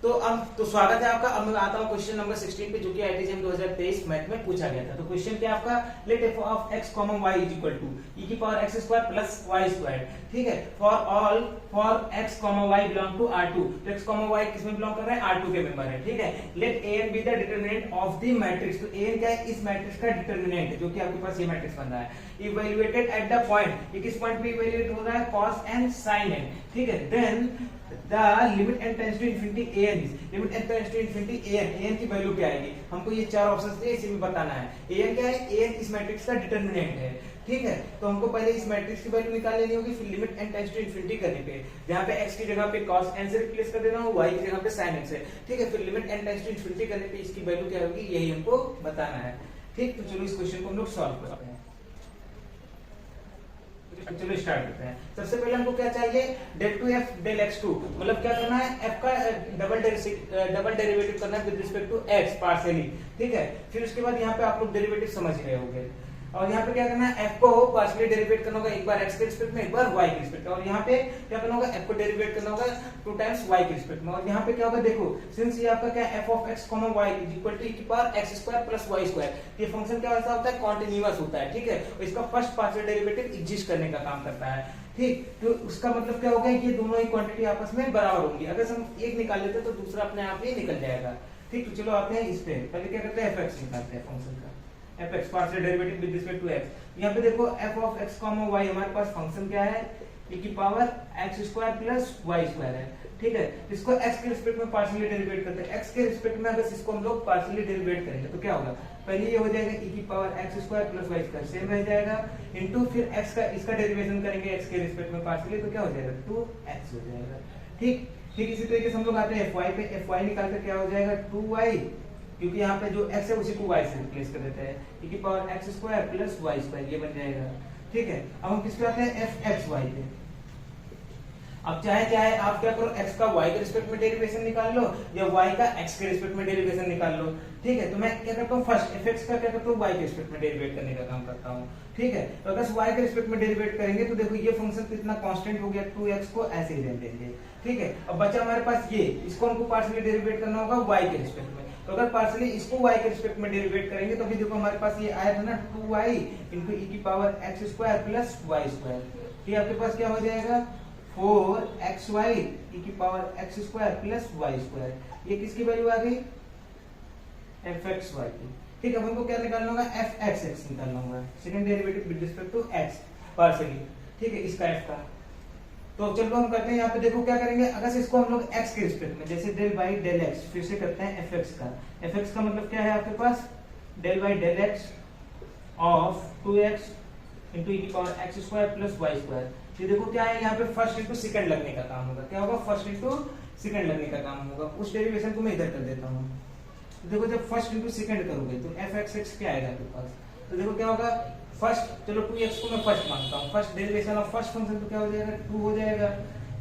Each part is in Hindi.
तो स्वागत है आपका। अब मैं आता हूँ क्वेश्चन नंबर 16 पे, जो कि आईटीजेम 2023 मैथ में पूछा गया था। तो क्वेश्चन क्या आपका, let f of x comma y is equal to e की power x square plus y square. ठीक है, for x comma y belong to R2। तो x कॉमा y किस में बिलोंग कर रहा है, R2 के मेंबर है। ठीक है, let an be the determinant of the matrix. तो an क्या है, इस मैट्रिक्स का डिटरमिनेंट है, जो कि आपके पास ये मैट्रिक्स बन रहा है। इवैल्यूएटेड एट द पॉइंट, ये किस पॉइंट पे इवैल्यूएट हो रहा है, cos n sin n। ठीक है, then the limit n tends to infinity an is, limit n tends to infinity an की वैल्यू क्या आएगी, हमको ये चार ऑप्शंस दिए, इसी में बताना है। an क्या है, an इस मैट्रिक्स का डिटरमिनेंट है। ठीक है, तो हमको पहले इस मैट्रिक्स की वैल्यू निकाल लेनी होगी, फिर limit n tends to infinity करने पे जहां पे x की जगह पे cos n से रिप्लेस कर देना, y की जगह पे sin n से। ठीक है, फिर limit n tends to infinity करने पे इसकी वैल्यू क्या होगी, यही हमको बताना है। ठीक, तो चलो इस क्वेश्चन को हम लोग सॉल्व करते हैं। चलो स्टार्ट करते हैं। सबसे पहले हमको क्या चाहिए, del two f del x2, मतलब क्या करना है, f का डबल डेरिवेटिव करना है with respect to x partially. ठीक है, फिर उसके बाद यहाँ पे आप लोग डेरिवेटिव समझ गए होंगे, और यहाँ पे क्या करना है, f को पार्शियली डेरिवेट करना होगा, एक बार x के रिस्पेक्ट में, एक बार y के रिस्पेक्ट में, और यहाँ पे क्या करना होगा, f को डेरिवेट करना होगा 2 टाइम्स y के रिस्पेक्ट में। और यहाँ पे क्या होगा, देखो सिंस ये आपका क्या f of x, y is equal to e की power x square plus y square, ये फंक्शन क्या ऐसा होता है, कॉन्टिन्यूअस होता है। ठीक है, और इसका फर्स्ट पार्शियल डेरिवेटिव एग्जिस्ट करने का काम करता है। ठीक, तो उसका मतलब क्या होगा, ये दोनों ही क्वांटिटी आपस में बराबर होंगी। अगर हम एक निकाल लेते तो दूसरा अपने आप ही निकल जाएगा। ठीक, तो चलो आते हैं इस पे, पहले क्या करते हैं, fx निकालते हैं फंक्शन का, fx partial derivative with respect to x। यहाँ पे देखो f ऑफ x, y हमारे पास फंक्शन क्या है, e की power x square plus y square है। ठीक है, इसको x के रिस्पेक्ट में पार्शियली डेरिवेट करते हैं। x के रिस्पेक्ट में अगर इसको हम लोग पार्शियली डेरिवेट करेंगे तो क्या होगा, पहले ये हो जाएगा e की power x square plus y square same रह जाएगा, इनटू फिर x का इसका डेरिवेशन करेंगे x के रिस्पेक्ट में पार्शियली, तो क्या हो जाएगा, 2x हो जाएगा। ठीक, ठीक इसी तरीके से हम लोग आते हैं fy पे, fy निकाल कर क्या हो जाएगा, 2y, क्योंकि यहाँ पे जो x है उसी को y से रिप्लेस कर देते हैं, e की power x square plus y square, ये बन जाएगा। ठीक है, अब हम किस पे आते हैं, fxy पे। अब चाहे आप क्या करो, x का y के रिस्पेक्ट में डेरिवेशन निकाल लो, या y का x के रिस्पेक्ट में डेरिवेशन निकाल लो। ठीक है, तो मैं क्या करता हूँ, फर्स्ट fx का क्या करता हूँ, y के रिस्पेक्ट में डेरिवेट करने का काम करता हूँ। ठीक है, तो अगर y के रिस्पेक्ट में डेरिवेट करेंगे तो देखो ये फंक्शन कितना कांस्टेंट हो गया, 2x को ऐसे ही रहने देंगे। ठीक है, अब बचा हमारे पास ये, इसको हमको पार्शियली डेरिवेट करना होगा y के रिस्पेक्ट में। तो अगर पार्शियली इसको y के रिस्पेक्ट में डेरिवेट करेंगे तो फिर देखो हमारे पास ये आया था ना, 2y इंटू e की power x square plus y square. ये आपके पास क्या हो जाएगा, 4xy e की power x square plus y square. ये किसकी वैल्यू आ गई, fxy की। ठीक है, अब हमको क्या निकालना होगा, fxx निकालना होगा, second derivative with respect to x partially. ठीक है, इसका f का। तो चलो हम करते हैं, यहाँ पे देखो क्या करेंगे, अगर इसको हम लोग x के रिस्पेक्ट में, जैसे डेल बाई डेल x, फिर से करते हैं fx का। fx का मतलब क्या है आपके पास, del by del x of 2x into e की power x square plus y square. ये देखो क्या है, यहाँ पे फर्स्ट इंटू सेकंड लगने का काम होगा, क्या होगा, फर्स्ट इंटू सेकंड लगने का काम होगा। उस डेरिवेशन को मैं इधर कर देता हूँ। तो देखो जब फर्स्ट इंटू सेकंड करोगे तो fxx क्या आएगा आपके पास, तो देखो क्या होगा, फर्स्ट, चलो 2x को मैं फर्स्ट मानता हूँ, first derivation of first function तो क्या हो जाएगा, 2 हो जाएगा,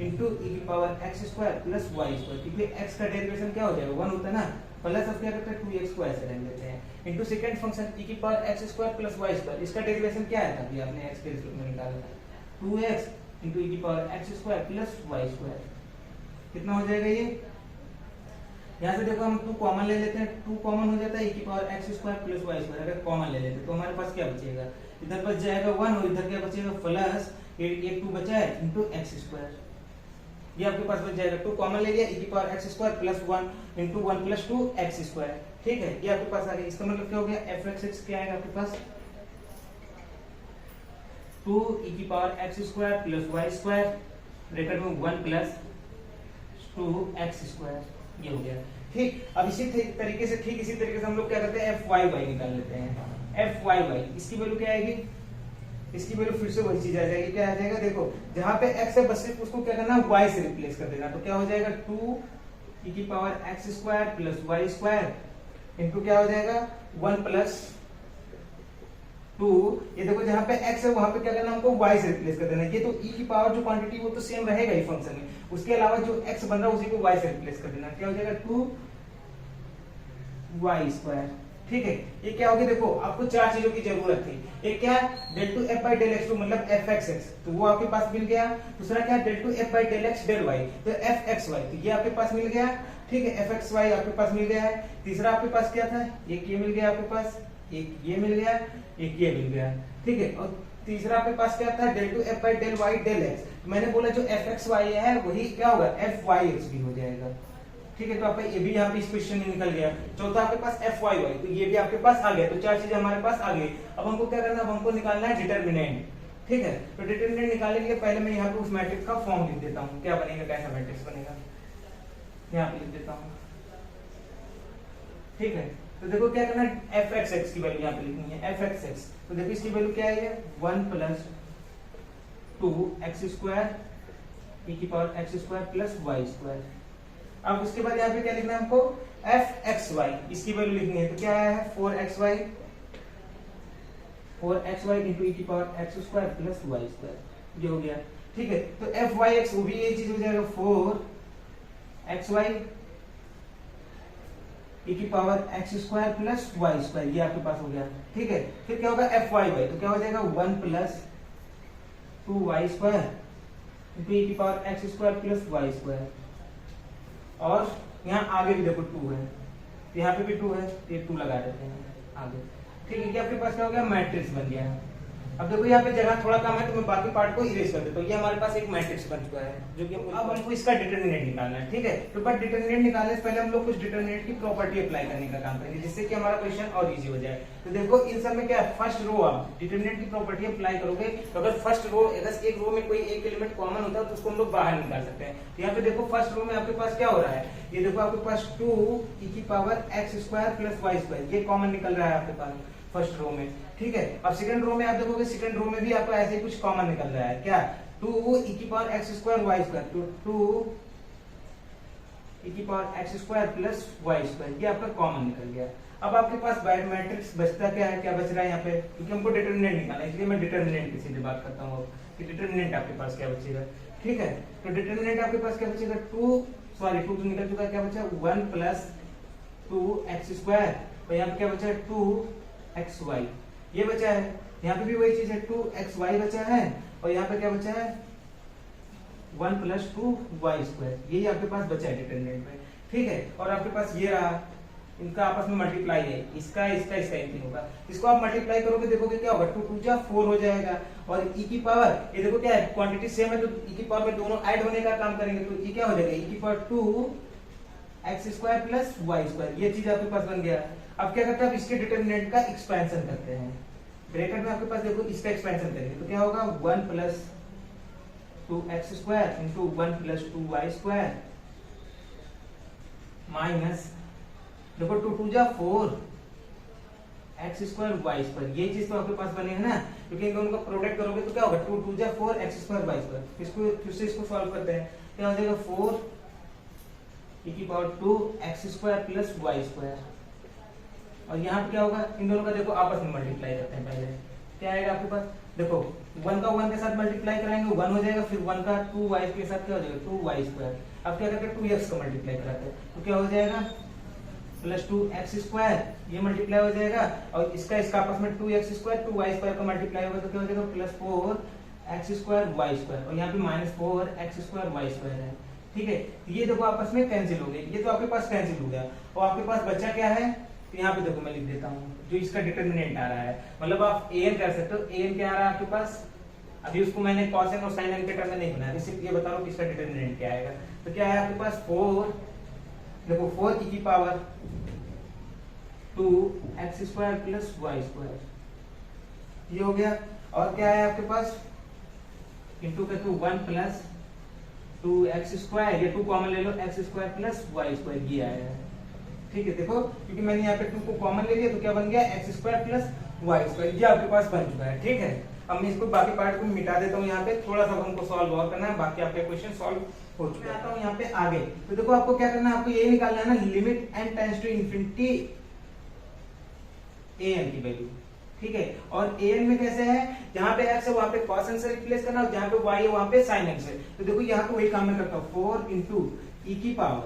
इंटू e की power x square plus y square, क्योंकि x का डेरिवेशन क्या हो जाएगा, 1 होता है ना, प्लस अब क्या करते हैं 2x को ऐसे रहने देते हैं, इंटू सेकंड फंक्शन e की power x square plus y square, इसका डेरिवेशन क्या आया था अभी आपने x के रिस्पेक्ट में निकाला था, 2x इंटू e की power x square plus y square. कितना हो जाएगा ये, यहाँ से देखो हम 2 कॉमन ले लेते हैं, 2 कॉमन हो जाता है, e की power x square plus y square अगर कॉमन ले लेते हैं तो हमारे पास क्या बचेगा, इधर बच जाएगा 1 और इधर क्या बचेगा, प्लस एक 2 बचा है इंटू x स्क्वायर, ये आपके पास बच जाएगा। 2 कॉमन ले लिया, e की power x square plus 1 into 1 plus 2 x square. ठीक है, ये आपके पास आ गया। इसका मतलब क्या हो गया, fxx क्या आएगा आपके पास, 2 e की power x square plus y square bracket में 1 प्लस 2x स्क्वायर, ये हो गया। ठीक, अब इसी तरीके से हम लोग क्या करते हैं, fyy निकाल लेते हैं। fyy इसकी वैल्यू क्या आएगी, इसकी वैल्यू फिर से वही चीज आ जाएगी, क्या आ जाएगा, देखो जहां पे x है बस सिर्फ उसको क्या करना, y से रिप्लेस कर देना, तो क्या हो जाएगा, 2 e की power x square plus y square into क्या हो जाएगा, 1 प्लस 2, ये देखो जहां पे x है वहां पे क्या करना, हमको y से रिप्लेस कर देना। ये तो e की पावर जो क्वांटिटी वो तो सेम रहेगा ही फंक्शन में, उसके अलावा जो x बन रहा है उसी को y से रिप्लेस कर देना, क्या हो जाएगा, 2y स्क्वायर। ठीक है, ये क्या होगी, देखो आपको 4 चीजों की जरूरत थी। एक क्या, del two f by del x2 मतलब fxx, तो वो आपके पास मिल गया। दूसरा क्या, del two f by del x del y, तो fxy, तो ये आपके पास मिल गया। ठीक है, एफ एक्स वाई आपके पास मिल गया है। तीसरा आपके पास क्या था, एक ये मिल गया आपके पास, एक ये मिल गया, एक ये मिल गया, ठीक है। और तीसरा आपके पास क्या था, del two f by del y del x. मैंने बोला जो एफ एक्स वाई है वही क्या होगा, एफ वाई एक्स भी हो जाएगा, ठीक है। तो आपका ये भी यहाँ पे इस क्वेश्चन में निकल गया। चौथा आपके पास एफ वाई वाई, तो ये भी आपके पास आ गया। तो चार चीजें हमारे पास आ गई। अब हमको क्या करना है, अब हमको निकालना है डिटर्मिनेंट, ठीक है। तो डिटर्मिनेंट निकालने के लिए पहले मैं यहाँ पे उस मैट्रिक्स का फॉर्म लिख देता हूँ, क्या बनेगा, कैसा मैट्रिक्स बनेगा, यहाँ पे लिख देता हूँ, ठीक है। तो देखो क्या करना है, एफ एक्स एक्स की वैल्यू यहाँ पे लिखनी है, एफ एक्स एक्स। तो देखो इसकी वैल्यू क्या है, 1 प्लस 2 एक्स स्क्वायर ई की power x square plus y square. अब उसके बाद यहाँ पे क्या लिखना है हमको, एफ एक्स वाई, इसकी वैल्यू लिखनी है। तो क्या आया है, 4xy इंटू ई की power x square plus y square, ये हो गया, ठीक है। तो एफ वाई एक्स वो भी ये चीज हो जाएगा, 4xy ई की power x square plus y square, ये आपके पास हो गया, ठीक है। फिर क्या होगा, एफ वाई वाई, तो क्या हो जाएगा 1 plus 2y square into e की power x square plus y square. और यहाँ आगे भी देखो 2 है, तो यहाँ पे भी 2 है, तो ये 2 लगा देते हैं आगे, ठीक है। कि आपके पास क्या हो गया, मैट्रिक्स बन गया है। अब देखो यहाँ पे जगह थोड़ा कम है तो मैं बाकी पार्ट को इरेज कर देता हूँ। ये हमारे पास एक मैट्रिक्स बन चुका है, जो कि अब हमको इसका डिटर्मिनेंट निकालना है, ठीक है। तो बट डिटर्मिनेंट निकालने से पहले हम लोग कुछ डिटर्मिनेंट की प्रॉपर्टी अप्लाई करने का काम करेंगे, जिससे कि हमारा क्वेश्चन और इजी हो जाए। तो देखो इन सब में क्या है, फर्स्ट रो आप डिटर्मिनेंट की प्रॉपर्टी अप्लाई करोगे तो अगर फर्स्ट रो, अगर एक रो में कोई एक एलिमेंट कॉमन होता है तो उसको हम लोग बाहर निकाल सकते हैं। तो यहाँ पे देखो फर्स्ट रो में आपके पास क्या हो रहा है, ये देखो आपके पास 2 ई की power x square plus y square, ये कॉमन निकल रहा है आपके पास फर्स्ट रो में, ठीक है। अब सेकंड रो में आप देखोगे, सेकंड रो में भी आपको ऐसे ही कुछ कॉमन निकल रहा है, क्या, 2 ई की power x square y square, तो 2 ई की power x square plus y square, ये आपका कॉमन निकल गया। अब आपके पास मैट्रिक्स बचता क्या है, क्या बच रहा है यहाँ पे, क्योंकि हमको डिटर्मिनेंट निकालना है, इसलिए मैं डिटर्मिनेंट की सीधे बात करता हूँ कि डिटर्मिनेंट आपके पास क्या बचेगा, ठीक है। तो डिटर्मिनेंट आपके पास क्या बचेगा, 2 तो निकल चुका है, क्या बचा 1 प्लस 2 एक्स स्क्वायर, और यहाँ पे क्या बचा 2xy, ये बचा है। यहाँ पे भी वही चीज है, 2xy बचा है, और यहाँ पे क्या बचा है 1 प्लस 2y स्क्वायर, यही आपके पास बचा है डिटर्मिनेंट में, ठीक है। और आपके पास ये रहा, इनका आपस में मल्टीप्लाई है, इसका इसका इसका एक नहीं होगा, इसको आप मल्टीप्लाई करोगे, देखोगे क्या होगा, 2 2 4 हो जाएगा। और e की पावर, ये देखो क्या है, क्वांटिटी सेम है तो e की पावर में दोनों ऐड होने का काम करेंगे, तो ये क्या हो जाएगा, e की power 2 x square plus y square, ये चीज आपके पास बन गया। अब क्या करते हैं, अब इसके डिटर्मिनेंट का एक्सपेंशन करते हैं, ब्रैकेट में आपके पास देखो इसका एक्सपेंशन करेंगे, तो क्या होगा 1 plus 2 x square into 1 plus 2 y square minus, देखो 2 2 जा 4 एक्स स्क्वायर वाई स्क्वायर, ये चीज तो आपके पास बनेगा ना, क्योंकि इन दोनों का प्रोडक्ट करोगे तो क्या होगा 2 2 जा 4 एक्स स्क्वायर वाई स्क्वायर। इसको फिर से इसको सॉल्व करते हैं, क्या हो जाएगा 4 e की power 2 x square plus y square, और यहाँ पे क्या होगा, इन दोनों का देखो आपस में मल्टीप्लाई करते हैं। पहले क्या आएगा आपके पास, देखो 1 का 1 के साथ मल्टीप्लाई कराएंगे 1 हो जाएगा, फिर 1 का 2y के साथ क्या हो जाएगा 2y स्क्वायर। अब क्या करते हैं 2x का मल्टीप्लाई कराते हैं, तो क्या हो जाएगा प्लस 2x स्क्वायर, ये मल्टीप्लाई हो जाएगा, और इसका इसका आपस में 2x स्क्वायर 2y स्क्वायर का मल्टीप्लाई होगा, तो क्या हो जाएगा plus 4x square y square, और यहाँ पे minus 4x square y square है, ठीक है। ये देखो आपस में कैंसिल हो गए, ये तो आपके पास कैंसिल हो गया, और आपके पास बचा क्या है, तो यहाँ पे देखो मैं लिख देता हूँ जो इसका डिटर्मिनेंट आ रहा है, मतलब आप an कर सकते हो, an क्या आ रहा है आपके पास, अभी उसको मैंने cos n और sin n के टर्म में नहीं बनाया, सिर्फ ये बता रहा हूँ कि इसका डिटर्मिनेंट क्या आएगा। तो क्या है आपके पास 4, देखो 4 e की power 2 x square plus y square, ये हो गया। और क्या है आपके पास इंटू के 1 प्लस 2 एक्स स्क्वायर, ये 2 कॉमन ले लो, x square plus y square, ये आया है, ठीक है। देखो क्योंकि मैंने यहाँ पे 2 को कॉमन ले लिया तो क्या बन गया x square plus y square, ये आपके पास बन चुका है, ठीक है। अब मैं इसको बाकी पार्ट को मिटा देता हूँ, यहाँ पे थोड़ा सा हमको सॉल्व और करना है, बाकी आपके क्वेश्चन सॉल्व हो चुके हैं। आता हूँ यहाँ पे आगे, तो देखो आपको क्या करना है, आपको यही निकालना है ना, limit n tends to infinity an की वैल्यू, ठीक है। और an में कैसे है, जहां पे x है वहां पे cos n से रिप्लेस करना, और जहां पे y है वहां पे sin n से। तो देखो यहाँ पे वही काम मैं करता हूँ, 4 इंटू ई की पावर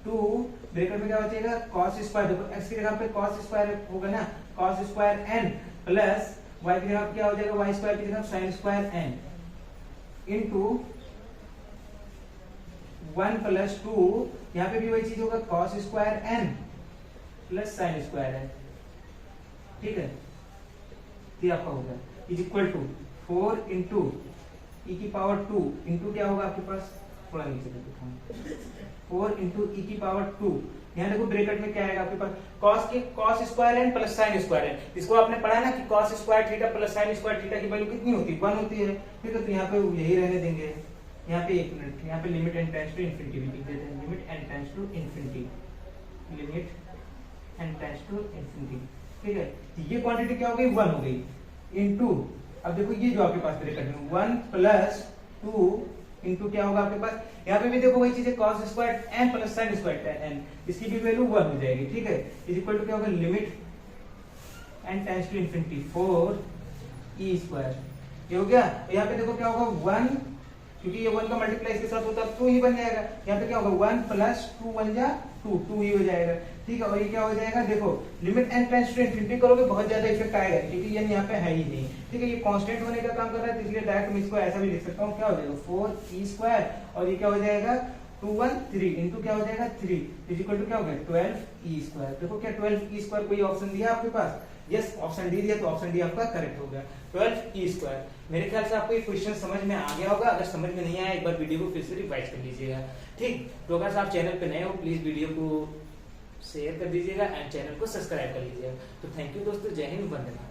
2 ब्रैकेट में क्या बचेगा cos स्क्वायर, देखो x की जगह पे cos स्क्वायर होगा ना, cos square n plus y की जगह क्या हो जाएगा, y स्क्वायर की जगह sin square n into 1 plus 2, यहाँ पे भी वही चीज होगा cos square n plus sine square n, ठीक है, ये आपका होगा is equal to 4 into e की पावर 2 इंटू क्या होगा आपके पास, थोड़ा नीचे देखो, 4 इंटू ई की पावर 2, यहाँ देखो ब्रैकेट में क्या आएगा आपके पास cos square n plus sine square n। इसको आपने पढ़ा ना कि cos square theta plus sine square theta की वैल्यू कितनी होती है, 1 होती है, ठीक है। तो यहाँ पे यही रहने देंगे, यहाँ पे 1 मिनट, यहाँ पे limit n tends to infinity लिख देते हैं, limit n tends to infinity, limit n tends to infinity, ठीक है। ये क्वांटिटी क्या हो गई, 1 हो गई, इनटू अब देखो ये जो आपके पास ब्रैकेट में 1 प्लस 2 इंटू क्या होगा आपके पास, यहाँ पे भी देखो वही चीज है cos square n plus sine square n, इसकी भी वैल्यू 1 हो जाएगी, ठीक है। इज इक्वल टू क्या होगा, limit n tends to infinity 4 e square, ये हो गया। यहाँ पे देखो क्या होगा 1, क्योंकि ये 1 का मल्टीप्लाई इसके साथ होता है 2 ही बन जाएगा, यहाँ पे क्या होगा 1 प्लस 2 बन जा 2 ही हो जाएगा, ठीक है। और ये क्या हो जाएगा, देखो limit n tends to infinity करोगे बहुत ज्यादा इफेक्ट आएगा, क्योंकि ये यहाँ पे है ही नहीं, ठीक है। ये कांस्टेंट होने का काम कर रहा है, इसलिए डायरेक्ट मैं इसको ऐसा भी लिख सकता हूँ, क्या हो जाएगा 4 ई स्क्वायर, और ये क्या हो जाएगा 2 1 3 इंटू क्या हो जाएगा 3 इज इक्वल टू क्या हो गया 12 ई स्क्वायर। देखो क्या 12 ई स्क्वायर कोई ऑप्शन दिया आपके पास, यस ऑप्शन डी दिया, तो ऑप्शन डी आपका करेक्ट हो गया 12 ई स्क्वायर। मेरे ख्याल से आपको ये क्वेश्चन समझ में आ गया होगा, अगर समझ में नहीं आया एक बार वीडियो को फिर से रिवाइज कर लीजिएगा, ठीक। तो अगर आप चैनल पे नए हो प्लीज वीडियो को शेयर कर दीजिएगा एंड चैनल को सब्सक्राइब कर लीजिएगा। तो थैंक यू दोस्तों, जय हिंद, वंदे मातरम।